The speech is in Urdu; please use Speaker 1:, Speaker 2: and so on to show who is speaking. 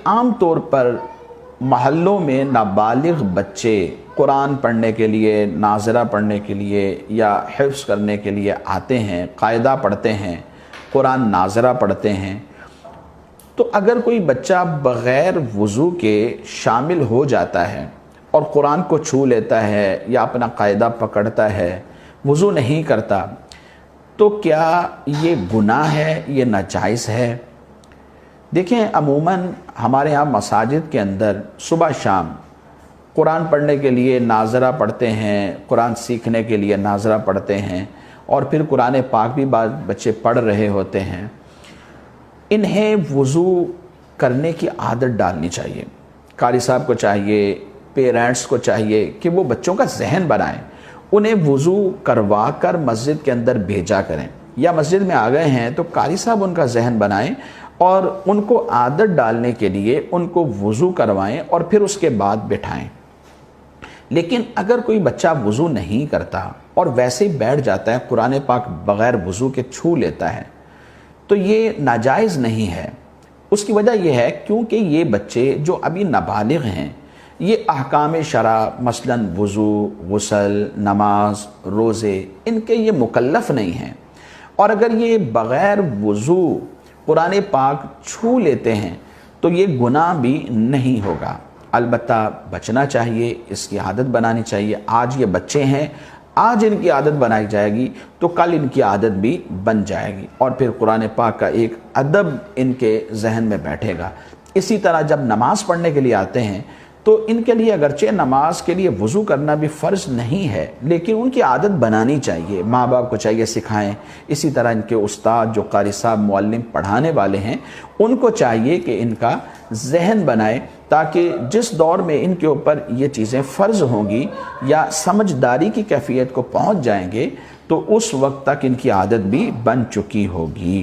Speaker 1: عام طور پر محلوں میں نابالغ بچے قرآن پڑھنے کے لیے، ناظرہ پڑھنے کے لیے یا حفظ کرنے کے لیے آتے ہیں، قاعدہ پڑھتے ہیں، قرآن ناظرہ پڑھتے ہیں۔ تو اگر کوئی بچہ بغیر وضو کے شامل ہو جاتا ہے اور قرآن کو چھو لیتا ہے یا اپنا قاعدہ پکڑتا ہے، وضو نہیں کرتا، تو کیا یہ گناہ ہے، یہ ناجائز ہے؟ دیکھیں، عموماً ہمارے ہاں مساجد کے اندر صبح شام قرآن پڑھنے کے لیے ناظرہ پڑھتے ہیں، قرآن سیکھنے کے لیے ناظرہ پڑھتے ہیں، اور پھر قرآن پاک بھی بعض بچے پڑھ رہے ہوتے ہیں۔ انہیں وضو کرنے کی عادت ڈالنی چاہیے۔ قاری صاحب کو چاہیے، پیرنٹس کو چاہیے کہ وہ بچوں کا ذہن بنائیں، انہیں وضو کروا کر مسجد کے اندر بھیجا کریں، یا مسجد میں آ گئے ہیں تو قاری صاحب ان کا ذہن بنائیں اور ان کو عادت ڈالنے کے لیے ان کو وضو کروائیں اور پھر اس کے بعد بٹھائیں۔ لیکن اگر کوئی بچہ وضو نہیں کرتا اور ویسے ہی بیٹھ جاتا ہے، قرآن پاک بغیر وضو کے چھو لیتا ہے، تو یہ ناجائز نہیں ہے۔ اس کی وجہ یہ ہے کیونکہ یہ بچے جو ابھی نابالغ ہیں، یہ احکام شرع مثلا وضو، غسل، نماز، روزے، ان کے یہ مکلف نہیں ہیں، اور اگر یہ بغیر وضو قرآن پاک چھو لیتے ہیں تو یہ گناہ بھی نہیں ہوگا۔ البتہ بچنا چاہیے، اس کی عادت بنانی چاہیے۔ آج یہ بچے ہیں، آج ان کی عادت بنائی جائے گی تو کل ان کی عادت بھی بن جائے گی، اور پھر قرآن پاک کا ایک ادب ان کے ذہن میں بیٹھے گا۔ اسی طرح جب نماز پڑھنے کے لیے آتے ہیں تو ان کے لیے اگرچہ نماز کے لیے وضو کرنا بھی فرض نہیں ہے، لیکن ان کی عادت بنانی چاہیے، ماں باپ کو چاہیے سکھائیں۔ اسی طرح ان کے استاد جو قاری صاحب، معلم، پڑھانے والے ہیں، ان کو چاہیے کہ ان کا ذہن بنائیں، تاکہ جس دور میں ان کے اوپر یہ چیزیں فرض ہوں گی یا سمجھداری کی کیفیت کو پہنچ جائیں گے تو اس وقت تک ان کی عادت بھی بن چکی ہوگی۔